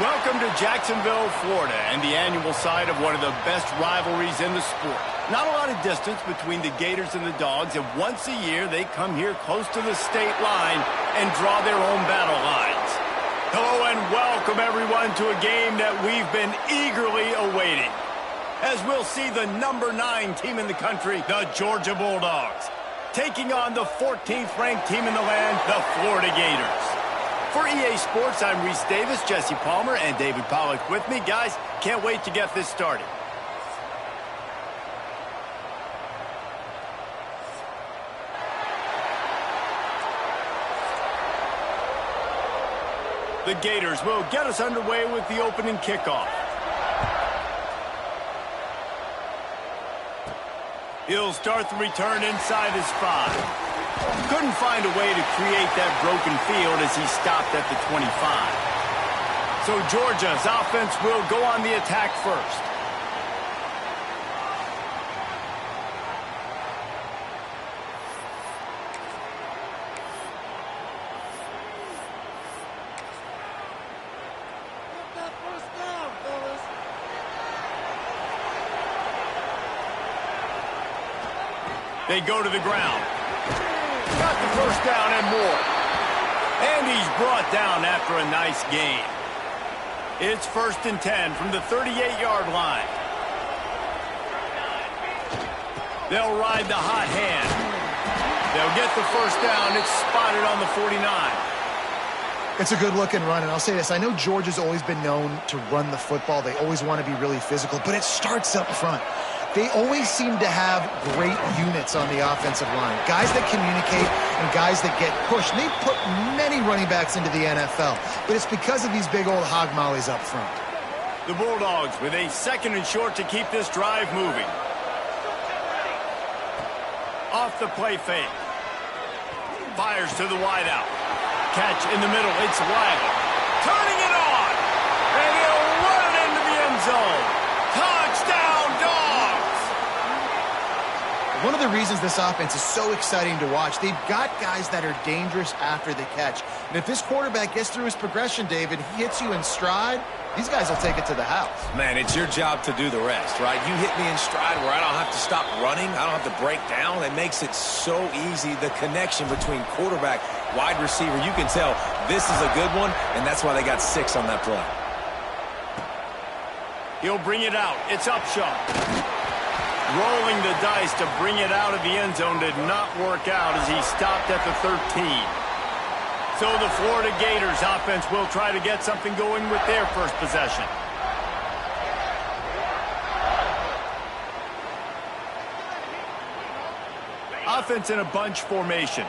Welcome to Jacksonville, Florida, and the annual site of one of the best rivalries in the sport. Not a lot of distance between the Gators and the Dogs, and once a year they come here close to the state line and draw their own battle lines. Hello and welcome everyone to a game that we've been eagerly awaiting, as we'll see the number 9 team in the country, the Georgia Bulldogs, taking on the 14th ranked team in the land, the Florida Gators. For EA Sports, I'm Reese Davis, Jesse Palmer, and David Pollack with me. Guys, can't wait to get this started. The Gators will get us underway with the opening kickoff. He'll start the return inside his 5. Couldn't find a way to create that broken field as he stopped at the 25. So Georgia's offense will go on the attack first. They go to the ground. Got the first down and more. And he's brought down after a nice gain. It's 1st and 10 from the 38-yard line. They'll ride the hot hand. They'll get the first down. It's spotted on the 49. It's a good-looking run, and I'll say this. I know Georgia's always been known to run the football. They always want to be really physical, but it starts up front. They always seem to have great units on the offensive line. Guys that communicate and guys that get pushed. And they put many running backs into the NFL, but it's because of these big old hog mollies up front. The Bulldogs with a 2nd and short to keep this drive moving. Off the play fake. Fires to the wideout. Catch in the middle. It's Wiley. Turning it on. And he'll run it into the end zone. Touchdown, Dogs! One of the reasons this offense is so exciting to watch, they've got guys that are dangerous after the catch. And if this quarterback gets through his progression, David, he hits you in stride, these guys will take it to the house. Man, it's your job to do the rest, right? You hit me in stride where I don't have to stop running. I don't have to break down. It makes it so easy. The connection between quarterback, wide receiver, you can tell this is a good one, and that's why they got 6 on that play. He'll bring it out. It's Upshaw. Rolling the dice to bring it out of the end zone did not work out as he stopped at the 13. So the Florida Gators offense will try to get something going with their first possession. Offense in a bunch formation.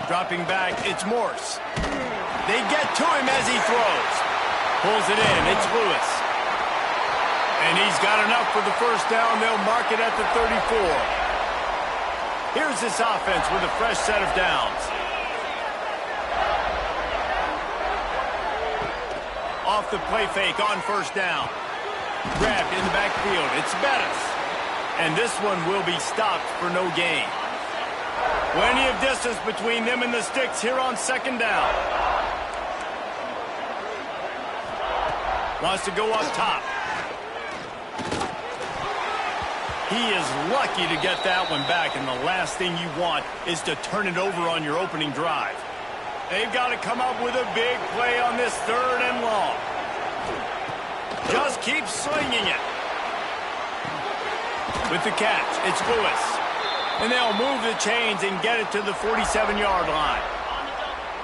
Dropping back, it's Morse. They get to him as he throws. Pulls it in, it's Lewis. And he's got enough for the first down. They'll mark it at the 34. Here's this offense with a fresh set of downs. Off the play fake on first down. Grabbed in the backfield, it's Bettis. And this one will be stopped for no gain. Plenty of distance between them and the sticks here on 2nd down. Wants to go up top. He is lucky to get that one back, and the last thing you want is to turn it over on your opening drive. They've got to come up with a big play on this 3rd and long. Just keep swinging it. With the catch, it's Lewis. And they'll move the chains and get it to the 47-yard line.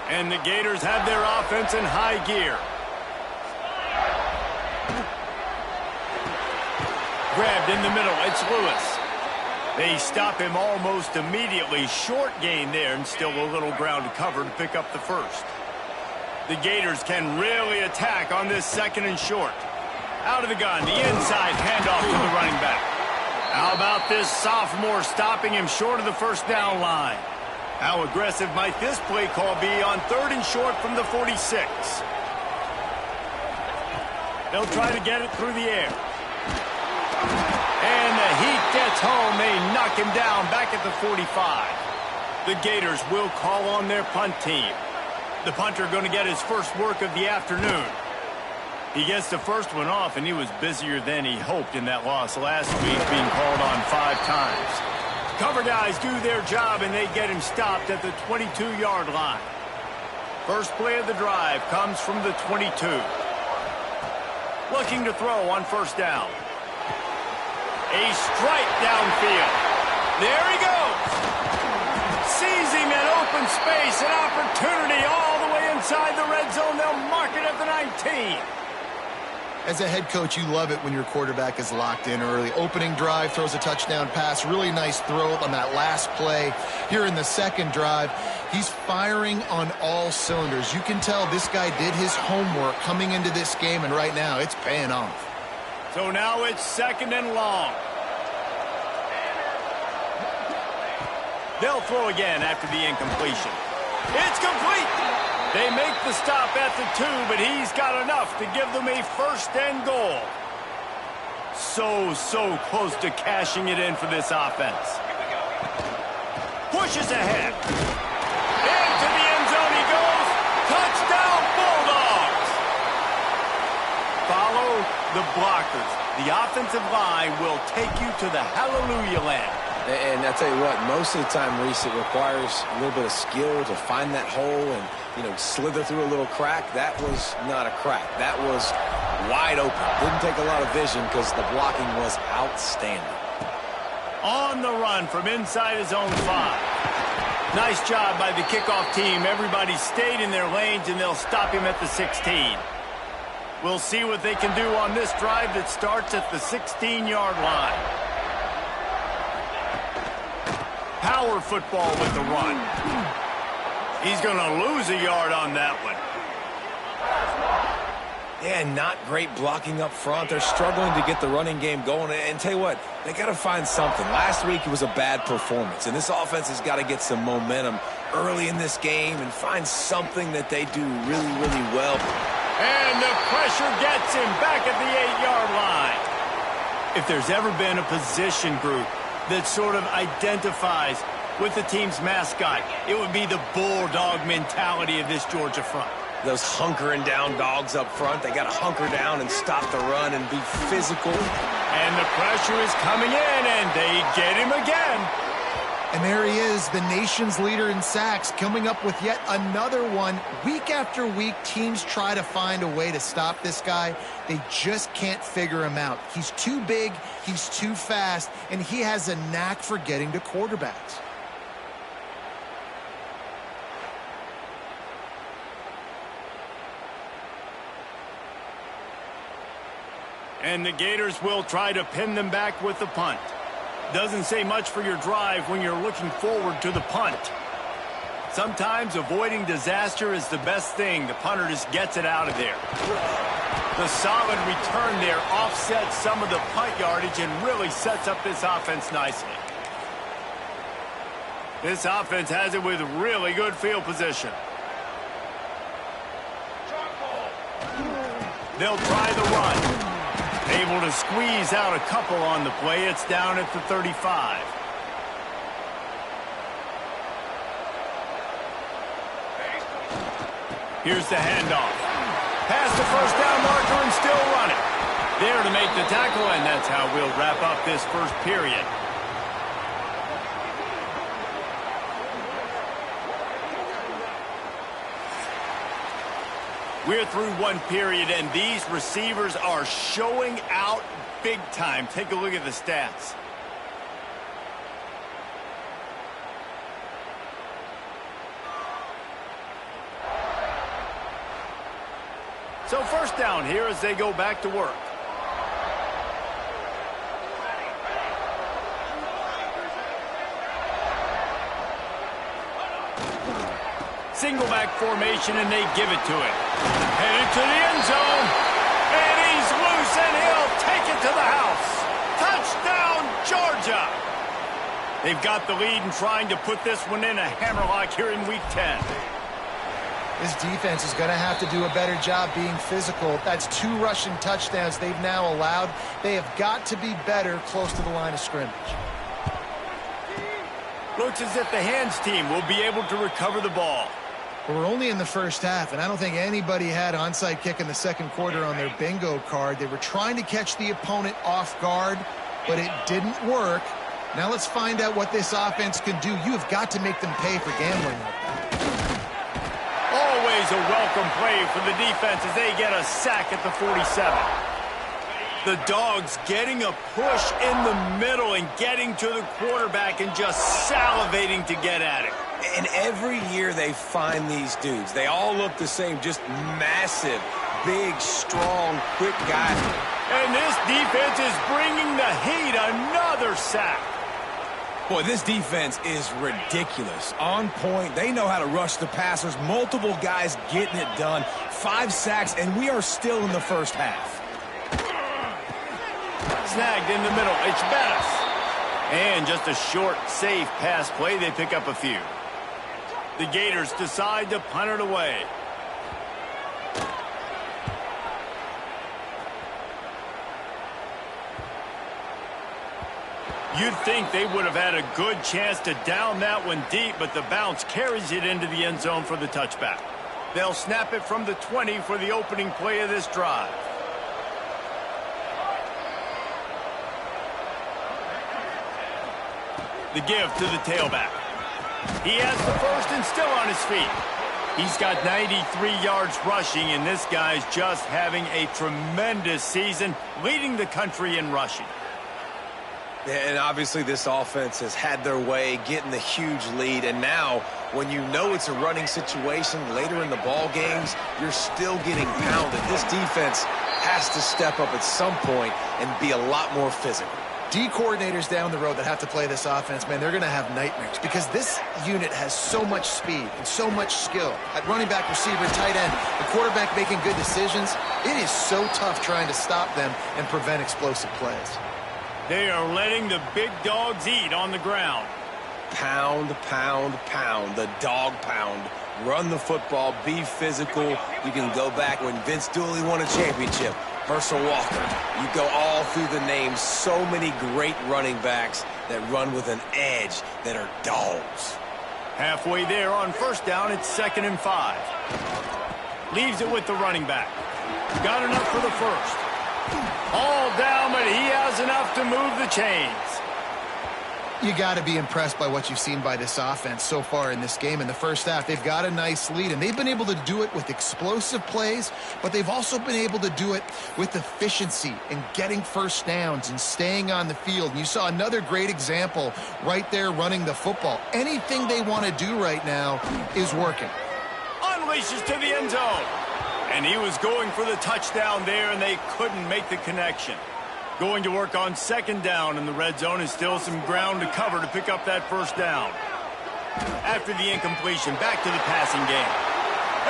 And the Gators have their offense in high gear. Grabbed in the middle, it's Lewis. They stop him almost immediately. Short gain there and still a little ground to cover to pick up the first. The Gators can really attack on this 2nd and short. Out of the gun, the inside handoff to the running back. How about this sophomore stopping him short of the first down line? How aggressive might this play call be on 3rd and short from the 46? They'll try to get it through the air. And the heat gets home. They knock him down back at the 45. The Gators will call on their punt team. The punter going to get his first work of the afternoon. He gets the first one off, and he was busier than he hoped in that loss last week, being called on 5 times. Cover guys do their job, and they get him stopped at the 22-yard line. First play of the drive comes from the 22. Looking to throw on first down. A strike downfield. There he goes. Sees him in open space, an opportunity all the way inside the red zone. They'll mark it at the 19. As a head coach, you love it when your quarterback is locked in early. Opening drive, throws a touchdown pass. Really nice throw on that last play. Here in the second drive, he's firing on all cylinders. You can tell this guy did his homework coming into this game, and right now it's paying off. So now it's 2nd and long. They'll throw again after the incompletion. It's complete. They make the stop at the 2, but he's got enough to give them a 1st and goal. So close to cashing it in for this offense. Pushes ahead. Into the end zone he goes. Touchdown, Bulldogs. Follow the blockers. The offensive line will take you to the hallelujah land. And I tell you what, most of the time, Reese, it requires a little bit of skill to find that hole and, slither through a little crack. That was not a crack. That was wide open. Didn't take a lot of vision because the blocking was outstanding. On the run from inside his own 5. Nice job by the kickoff team. Everybody stayed in their lanes, and they'll stop him at the 16. We'll see what they can do on this drive that starts at the 16-yard line. Power football with the run. He's going to lose a yard on that one. Yeah, not great blocking up front. They're struggling to get the running game going. And tell you what, they got to find something. Last week it was a bad performance, and this offense has got to get some momentum early in this game and find something that they do really, really well. And the pressure gets him back at the 8-yard line. If there's ever been a position group that sort of identifies with the team's mascot, it would be the bulldog mentality of this Georgia front. Those hunkering down dogs up front, they got to hunker down and stop the run and be physical. And the pressure is coming in, and they get him again. And there he is, the nation's leader in sacks, coming up with yet another one. Week after week, teams try to find a way to stop this guy. They just can't figure him out. He's too big, he's too fast, and he has a knack for getting to quarterbacks. And the Gators will try to pin them back with the punt. Doesn't say much for your drive when you're looking forward to the punt. Sometimes avoiding disaster is the best thing. The punter just gets it out of there. The solid return there offsets some of the punt yardage and really sets up this offense nicely. This offense has it with really good field position. They'll try the run. Able to squeeze out a couple on the play. It's down at the 35. Here's the handoff. Past the first down marker and still running. There to make the tackle, and that's how we'll wrap up this first period. We're through one period, and these receivers are showing out big time. Take a look at the stats. So first down here as they go back to work. Single back formation, and they give it to him. Headed to the end zone. And he's loose, and he'll take it to the house. Touchdown, Georgia. They've got the lead and trying to put this one in a hammerlock here in Week 10. This defense is going to have to do a better job being physical. That's 2 rushing touchdowns they've now allowed. They have got to be better close to the line of scrimmage. Looks as if the hands team will be able to recover the ball. We're only in the first half, and I don't think anybody had onside kick in the second quarter on their bingo card. They were trying to catch the opponent off guard, but it didn't work. Now let's find out what this offense can do. You have got to make them pay for gambling like that. Always a welcome play for the defense as they get a sack at the 47. The Dogs getting a push in the middle and getting to the quarterback and just salivating to get at it. And every year they find these dudes. They all look the same, just massive, big, strong, quick guys. And this defense is bringing the heat. Another sack. Boy, this defense is ridiculous. On point. They know how to rush the passers. Multiple guys getting it done. 5 sacks, and we are still in the first half. Snagged in the middle. It's Bettis. And just a short, safe pass play. They pick up a few. The Gators decide to punt it away. You'd think they would have had a good chance to down that one deep, but the bounce carries it into the end zone for the touchback. They'll snap it from the 20 for the opening play of this drive. The give to the tailback. He has the first and still on his feet. He's got 93 yards rushing, and this guy's just having a tremendous season, leading the country in rushing. And obviously this offense has had their way, getting the huge lead. And now, when you know it's a running situation later in the ball games, you're still getting pounded. This defense has to step up at some point and be a lot more physical. D coordinators down the road that have to play this offense, man, they're going to have nightmares because this unit has so much speed and so much skill. At running back, receiver, tight end, the quarterback making good decisions, it is so tough trying to stop them and prevent explosive plays. They are letting the big dogs eat on the ground. Pound, pound, pound. The dog pound. Run the football. Be physical. You can go back when Vince Dooley won a championship. Herschel Walker. You go all through the names. So many great running backs that run with an edge that are dogs. Halfway there on first down, it's 2nd and 5. Leaves it with the running back. Got enough for the first. All down, but he has enough to move the chains. You got to be impressed by what you've seen by this offense so far in this game. In the first half, they've got a nice lead, and they've been able to do it with explosive plays, but they've also been able to do it with efficiency and getting first downs and staying on the field. And you saw another great example right there running the football. Anything they want to do right now is working. Unleashes to the end zone. And he was going for the touchdown there, and they couldn't make the connection. Going to work on 2nd down in the red zone is still some ground to cover to pick up that first down. After the incompletion, back to the passing game.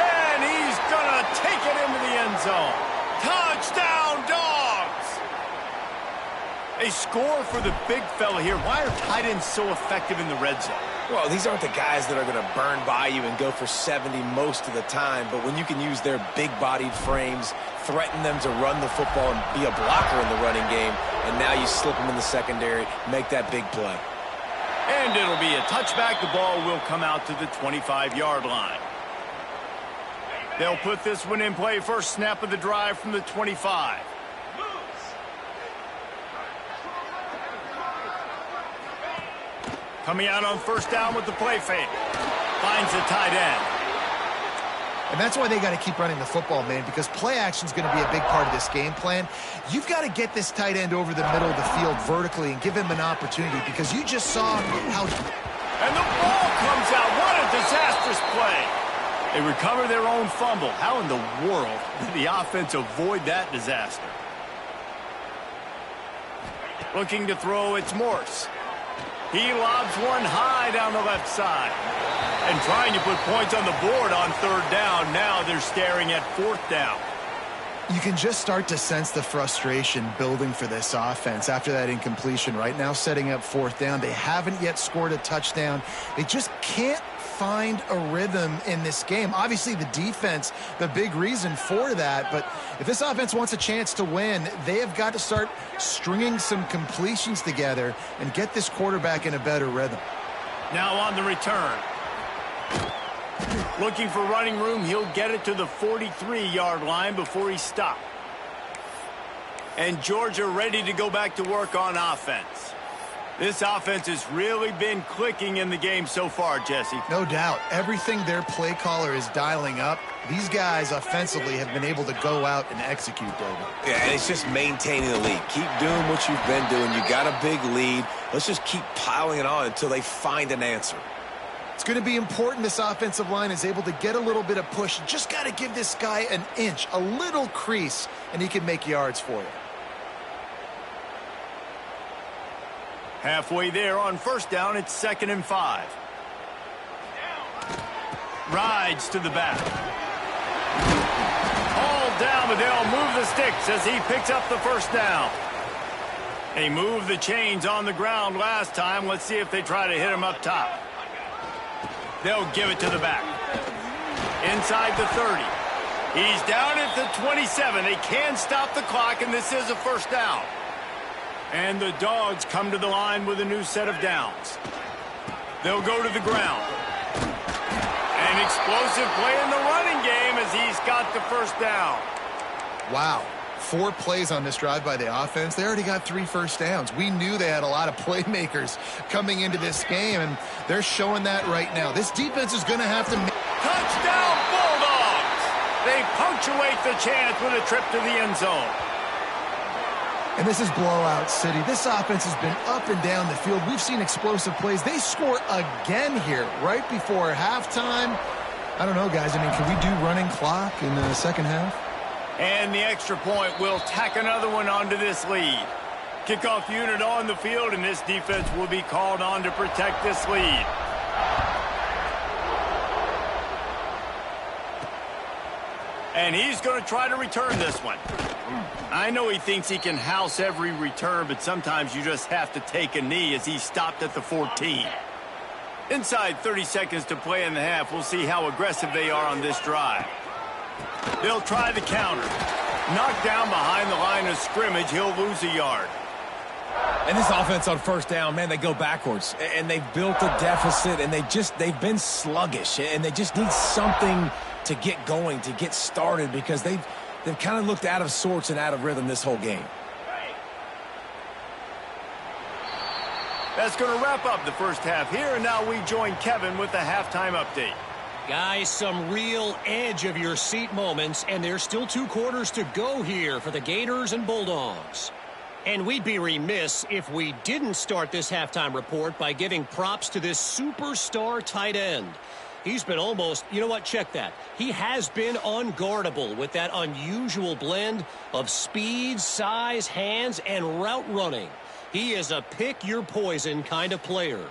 And he's going to take it into the end zone. Touchdown, Dogs! A score for the big fella here. Why are tight ends so effective in the red zone? Well, these aren't the guys that are going to burn by you and go for 70 most of the time, but when you can use their big-bodied frames, threaten them to run the football and be a blocker in the running game, and now you slip them in the secondary, make that big play. And it'll be a touchback. The ball will come out to the 25-yard line. They'll put this one in play. First snap of the drive from the 25. Coming out on first down with the play fake. Finds the tight end. And that's why they got to keep running the football, man, because play action is going to be a big part of this game plan. You've got to get this tight end over the middle of the field vertically and give him an opportunity because you just saw how... And the ball comes out. What a disastrous play. They recover their own fumble. How in the world did the offense avoid that disaster? Looking to throw, it's Morse. He lobs one high down the left side. And trying to put points on the board on 3rd down. Now they're staring at 4th down. You can just start to sense the frustration building for this offense after that incompletion. Right now, setting up 4th down. They haven't yet scored a touchdown. They just can't find a rhythm in this game. Obviously, the defense, the big reason for that. But if this offense wants a chance to win, they have got to start stringing some completions together and get this quarterback in a better rhythm. Now on the return. Looking for running room, he'll get it to the 43-yard line before he stopped. And Georgia ready to go back to work on offense. This offense has really been clicking in the game so far, Jesse. No doubt. Everything their play caller is dialing up, these guys offensively have been able to go out and execute, David. Yeah, and it's just maintaining the lead. Keep doing what you've been doing. You got a big lead. Let's just keep piling it on until they find an answer. It's going to be important this offensive line is able to get a little bit of push. Just got to give this guy an inch, a little crease, and he can make yards for you. Halfway there on first down, it's 2nd and 5. Rides to the back. All down, but they'll move the sticks as he picks up the first down. They moved the chains on the ground last time. Let's see if they try to hit him up top. They'll give it to the back. Inside the 30. He's down at the 27. They can stop the clock, and this is a first down. And the Dogs come to the line with a new set of downs. They'll go to the ground. An explosive play in the running game as he's got the first down. Wow. 4 plays on this drive by the offense. They already got 3 first downs. We knew they had a lot of playmakers coming into this game, and they're showing that right now. This defense is going to have to... Touchdown, Bulldogs! They punctuate the chance with a trip to the end zone. And this is blowout city. This offense has been up and down the field. We've seen explosive plays. They score again here right before halftime. I don't know, guys. I mean, can we do running clock in the second half? And the extra point will tack another one onto this lead. Kickoff unit on the field, and this defense will be called on to protect this lead. And he's going to try to return this one. I know he thinks he can house every return, but sometimes you just have to take a knee as he stopped at the 14. Inside 30 seconds to play in the half. We'll see how aggressive they are on this drive. They'll try the counter. Knocked down behind the line of scrimmage. He'll lose a yard. And this offense on first down, man, they go backwards. And they've built a deficit, and they've been sluggish. And they just need something to get going, to get started, because they've kind of looked out of sorts and out of rhythm this whole game. That's going to wrap up the first half here, and now we join Kevin with the halftime update. Guys, some real edge of your seat moments, and there's still 2 quarters to go here for the Gators and Bulldogs. And we'd be remiss if we didn't start this halftime report by giving props to this superstar tight end. He's been almost, you know what, check that. He has been unguardable with that unusual blend of speed, size, hands, and route running. He is a pick-your-poison kind of player.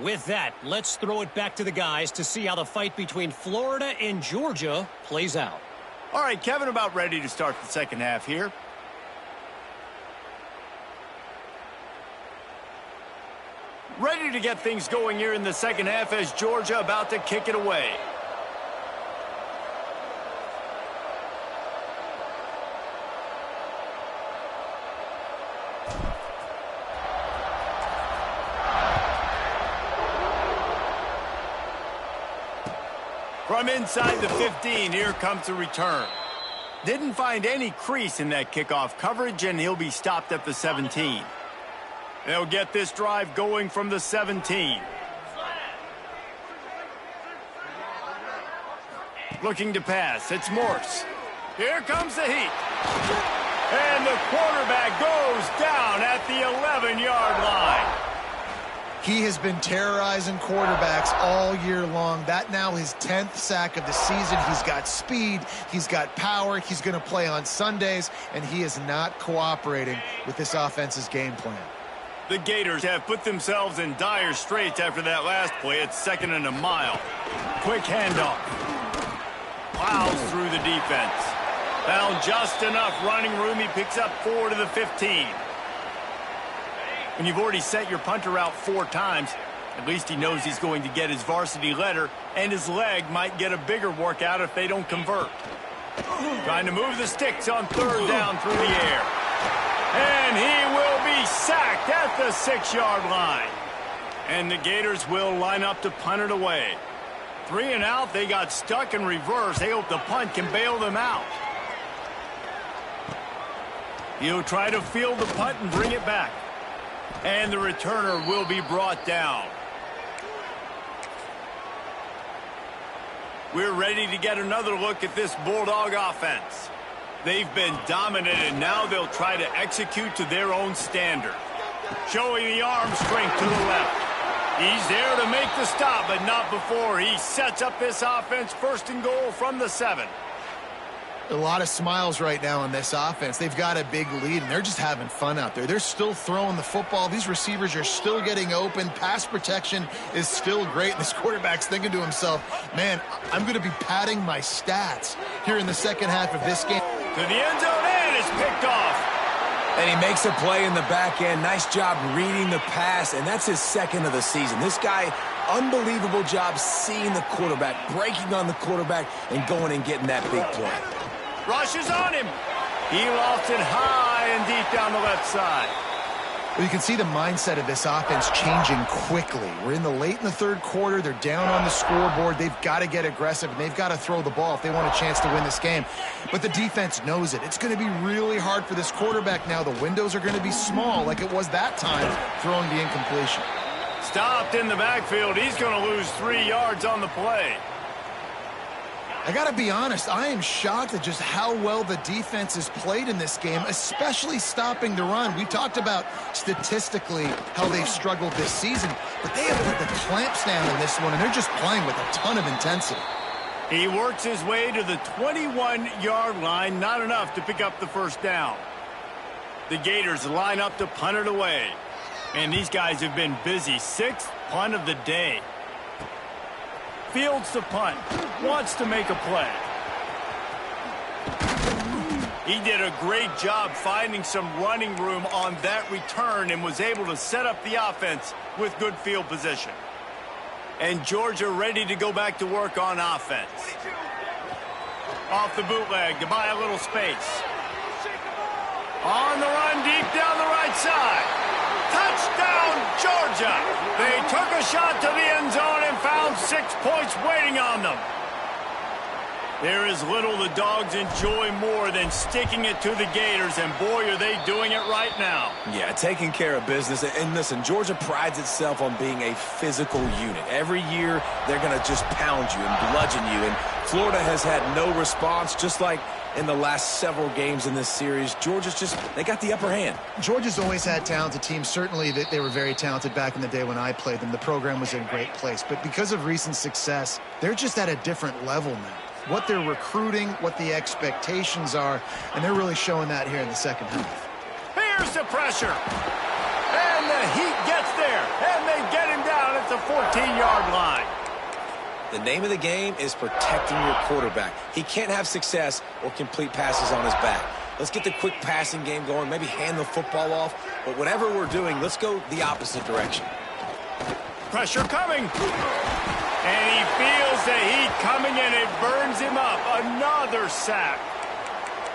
With that, let's throw it back to the guys to see how the fight between Florida and Georgia plays out. All right, Kevin, about ready to start the second half here. Ready to get things going here in the second half as Georgia about to kick it away. From inside the 15, here comes the return. Didn't find any crease in that kickoff coverage, and he'll be stopped at the 17. They'll get this drive going from the 17. Looking to pass, it's Morse. Here comes the heat. And the quarterback goes down at the 11-yard line. He has been terrorizing quarterbacks all year long. That now his 10th sack of the season. He's got speed. He's got power. He's going to play on Sundays, and he is not cooperating with this offense's game plan. The Gators have put themselves in dire straits after that last play. It's 2nd and a mile. Quick handoff. Plows through the defense. Found just enough running room. He picks up 4 to the 15. When you've already sent your punter out 4 times, at least he knows he's going to get his varsity letter, and his leg might get a bigger workout if they don't convert. Trying to move the sticks on 3rd down through the air. And he will be sacked at the 6-yard line. And the Gators will line up to punt it away. 3 and out. They got stuck in reverse. They hope the punt can bail them out. He'll try to field the punt and bring it back. And the returner will be brought down. We're ready to get another look at this Bulldog offense. They've been dominant, and now they'll try to execute to their own standard. Showing the arm strength to the left. He's there to make the stop, but not before he sets up this offense. First and goal from the 7. A lot of smiles right now on this offense. They've got a big lead, and they're just having fun out there. They're still throwing the football. These receivers are still getting open. Pass protection is still great. And this quarterback's thinking to himself, man, I'm going to be padding my stats here in the second half of this game. To the end zone, and it's picked off. And he makes a play in the back end. Nice job reading the pass, and that's his second of the season. This guy, unbelievable job seeing the quarterback, breaking on the quarterback, and going and getting that big play. Rushes on him. He lost it high and deep down the left side. Well, you can see the mindset of this offense changing quickly. We're late in the third quarter. They're down on the scoreboard. They've got to get aggressive, and they've got to throw the ball if they want a chance to win this game. But the defense knows it. It's going to be really hard for this quarterback now. The windows are going to be small like it was that time throwing the incompletion. Stopped in the backfield. He's going to lose 3 yards on the play. I got to be honest, I am shocked at just how well the defense has played in this game, especially stopping the run. We talked about statistically how they've struggled this season, but they have put the clamps down in this one, and they're just playing with a ton of intensity. He works his way to the 21-yard line, not enough to pick up the first down. The Gators line up to punt it away, and these guys have been busy. 6th punt of the day. Fields the punt, wants to make a play. He did a great job finding some running room on that return and was able to set up the offense with good field position. And Georgia ready to go back to work on offense. Off the bootleg to buy a little space. On the run deep down the right side. Touchdown, Georgia! They took a shot to the end zone and found 6 points waiting on them. There is little the Dogs enjoy more than sticking it to the Gators, and boy, are they doing it right now. Yeah, taking care of business. And listen, Georgia prides itself on being a physical unit. Every year, they're going to just pound you and bludgeon you. And Florida has had no response, just like in the last several games in this series. Georgia's they got the upper hand. Georgia's always had talented teams. Certainly they were very talented back in the day when I played them. The program was in a great place. But because of recent success, they're just at a different level now. What they're recruiting, what the expectations are, and they're really showing that here in the second half. Here's the pressure. And the Heat gets there, and they get him down at the 14-yard line. The name of the game is protecting your quarterback. He can't have success or complete passes on his back. Let's get the quick passing game going, maybe hand the football off. But whatever we're doing, let's go the opposite direction. Pressure coming. And he feels the heat coming, and it burns him up. Another sack.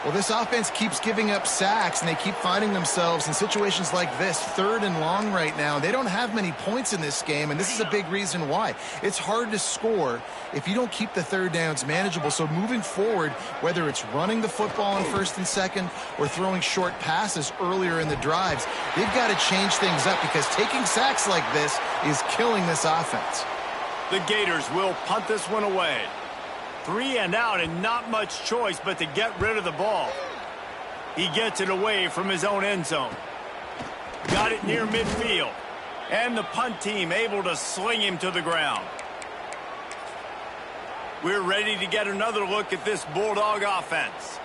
Well, this offense keeps giving up sacks, and they keep finding themselves in situations like this, 3rd and long right now. They don't have many points in this game, and this is a big reason why. It's hard to score if you don't keep the third downs manageable. So moving forward, whether it's running the football on 1st and 2nd or throwing short passes earlier in the drives, they've got to change things up because taking sacks like this is killing this offense. The Gators will punt this one away. 3 and out, and not much choice but to get rid of the ball. He gets it away from his own end zone. Got it near midfield. And the punt team able to sling him to the ground. We're ready to get another look at this Bulldog offense.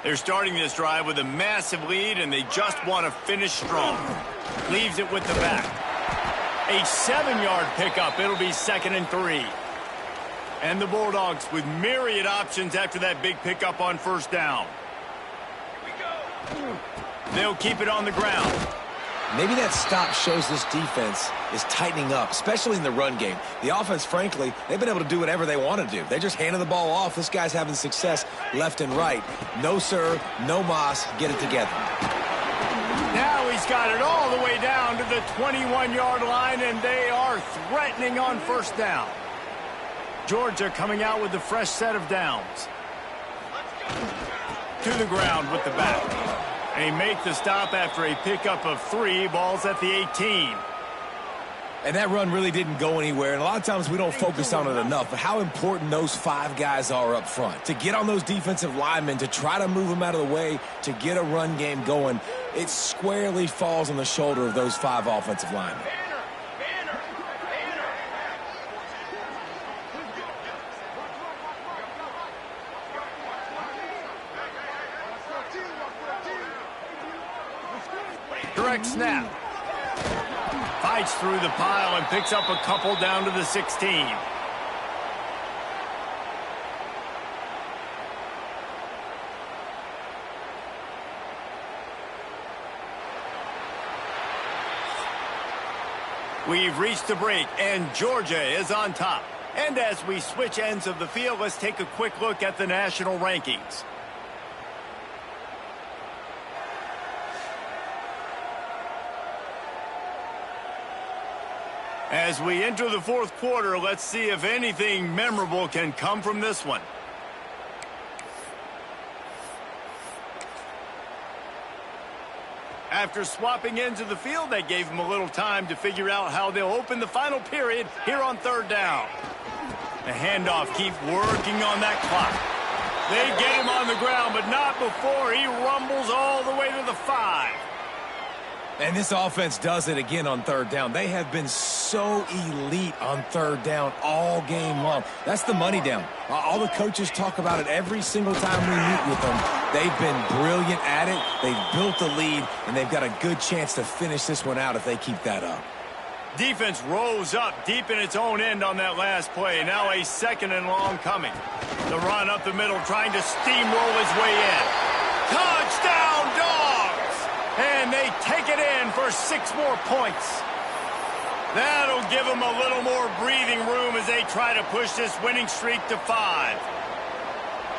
They're starting this drive with a massive lead, and they just want to finish strong. Leaves it with the back. A 7-yard pickup. It'll be 2nd and 3. And the Bulldogs with myriad options after that big pickup on 1st down. They'll keep it on the ground. Maybe that stop shows this defense is tightening up, especially in the run game. The offense, frankly, they've been able to do whatever they want to do. They just handed the ball off. This guy's having success left and right. No, sir, no mas. Get it together. Now he's got it all the way down to the 21-yard line, and they are threatening on first down. Georgia coming out with a fresh set of downs. To the ground with the back. And he makes the stop after a pickup of 3. Ball's at the 18. And that run really didn't go anywhere. And a lot of times we don't focus on it enough. But how important those 5 guys are up front. To get on those defensive linemen, to try to move them out of the way, to get a run game going, it squarely falls on the shoulder of those 5 offensive linemen. Direct snap. Fights through the pile and picks up a couple down to the 16. We've reached the break, and Georgia is on top. And as we switch ends of the field, let's take a quick look at the national rankings. As we enter the fourth quarter, let's see if anything memorable can come from this one. After swapping ends of the field, that gave them a little time to figure out how they'll open the final period here on third down. The handoff keeps working on that clock. They get him on the ground, but not before he rumbles all the way to the 5. And this offense does it again on third down. They have been so elite on third down all game long. That's the money down. All the coaches talk about it every single time we meet with them. They've been brilliant at it. They've built the lead, and they've got a good chance to finish this one out if they keep that up. Defense rose up deep in its own end on that last play. Now a 2nd and long coming. The run up the middle trying to steamroll his way in. Touchdown, Dogs! And they take it in for 6 more points. That'll give them a little more breathing room as they try to push this winning streak to 5.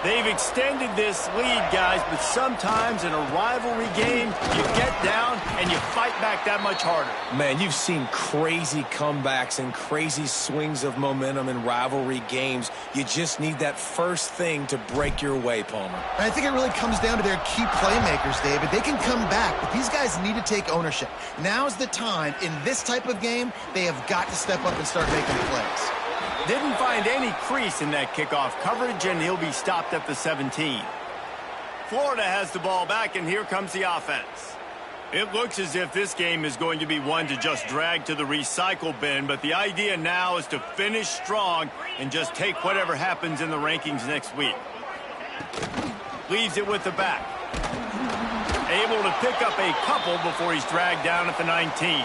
They've extended this lead, guys, but sometimes in a rivalry game, you get down and you fight back that much harder. Man, you've seen crazy comebacks and crazy swings of momentum in rivalry games. You just need that first thing to break your way, Palmer. And I think it really comes down to their key playmakers, David. They can come back, but these guys need to take ownership. Now's the time. In this type of game, they have got to step up and start making plays. Didn't find any crease in that kickoff coverage, and he'll be stopped at the 17. Florida has the ball back, and here comes the offense. It looks as if this game is going to be one to just drag to the recycle bin, but the idea now is to finish strong and just take whatever happens in the rankings next week. Leaves it with the back. Able to pick up a couple before he's dragged down at the 19.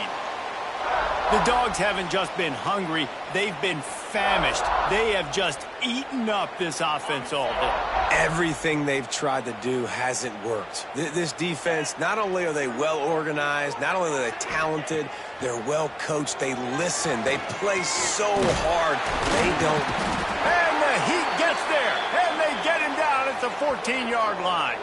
The Dogs haven't just been hungry, they've been famished. They have just eaten up this offense all day. Everything they've tried to do hasn't worked. This defense, not only are they well organized, not only are they talented, they're well coached, they listen, they play so hard, they don't. And the heat gets there, and they get him down at the 14-yard line.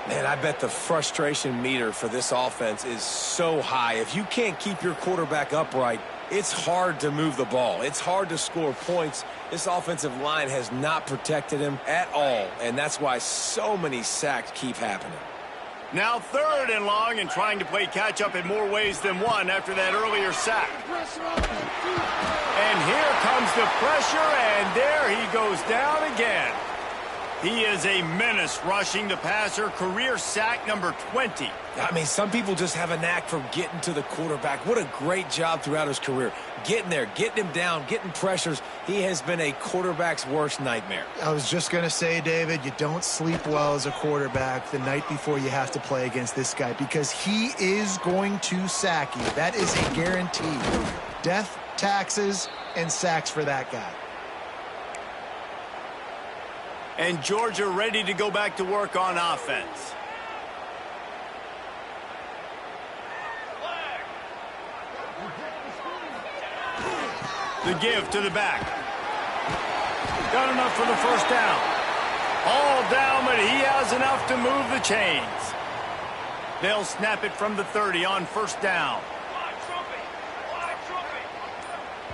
Man, I bet the frustration meter for this offense is so high. If you can't keep your quarterback upright, it's hard to move the ball. It's hard to score points. This offensive line has not protected him at all, and that's why so many sacks keep happening. Now 3rd and long and trying to play catch-up in more ways than one after that earlier sack. And here comes the pressure, and there he goes down again. He is a menace rushing the passer, career sack number 20. I mean, some people just have a knack for getting to the quarterback. What a great job throughout his career. Getting there, getting him down, getting pressures. He has been a quarterback's worst nightmare. I was just going to say, David, you don't sleep well as a quarterback the night before you have to play against this guy because he is going to sack you. That is a guarantee. Death, taxes, and sacks for that guy. And Georgia ready to go back to work on offense. The give to the back. Got enough for the first down. All down, but he has enough to move the chains. They'll snap it from the 30 on first down.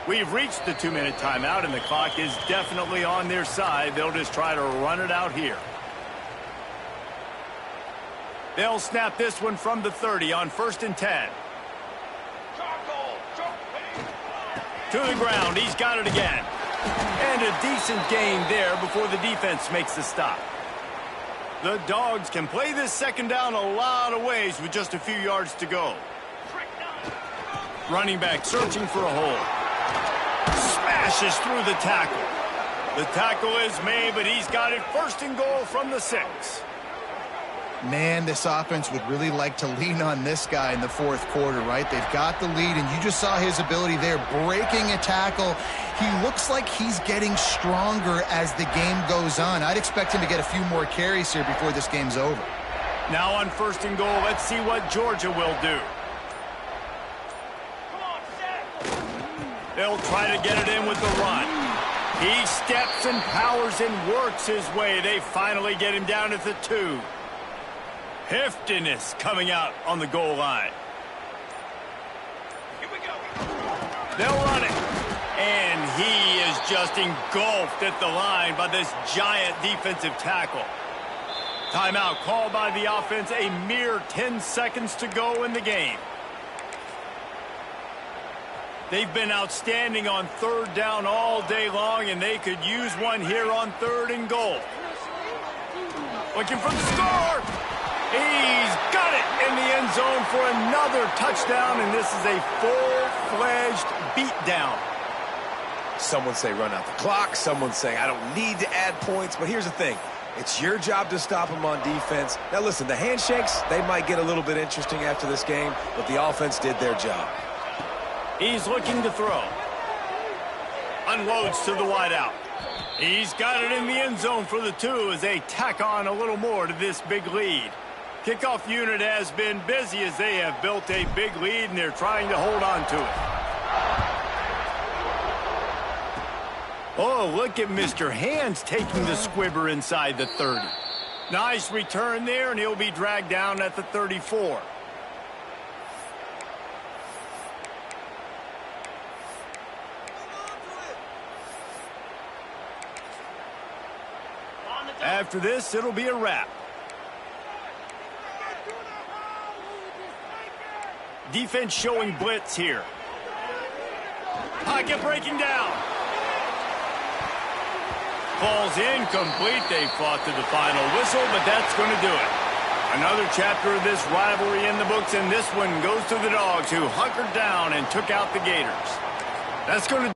We've reached the 2-minute timeout, and the clock is definitely on their side. They'll just try to run it out here. They'll snap this one from the 30 on first and 10. To the ground. He's got it again. And a decent gain there before the defense makes the stop. The Dogs can play this second down a lot of ways with just a few yards to go. Running back searching for a hole. Smashes through the tackle. The tackle is made, but he's got it first and goal from the 6. Man, this offense would really like to lean on this guy in the fourth quarter, right? They've got the lead, and you just saw his ability there, breaking a tackle. He looks like he's getting stronger as the game goes on. I'd expect him to get a few more carries here before this game's over. Now on first and goal, let's see what Georgia will do. They'll try to get it in with the run. He steps and powers and works his way. They finally get him down at the 2. Heftiness coming out on the goal line. Here we go. They'll run it. And he is just engulfed at the line by this giant defensive tackle. Timeout called by the offense. A mere 10 seconds to go in the game. They've been outstanding on third down all day long, and they could use one here on third and goal. Looking for the score. He's got it in the end zone for another touchdown, and this is a full-fledged beatdown. Someone say run out the clock. Someone say I don't need to add points. But here's the thing. It's your job to stop them on defense. Now, listen, the handshakes, they might get a little bit interesting after this game, but the offense did their job. He's looking to throw. Unloads to the wideout. He's got it in the end zone for the 2 as they tack on a little more to this big lead. Kickoff unit has been busy as they have built a big lead, and they're trying to hold on to it. Oh, look at Mr. Hands taking the squibber inside the 30. Nice return there, and he'll be dragged down at the 34. After this, it'll be a wrap. Defense showing blitz here. Pocket breaking down. Falls incomplete. They fought to the final whistle, but that's going to do it. Another chapter of this rivalry in the books, and this one goes to the Dogs, who hunkered down and took out the Gators. That's going to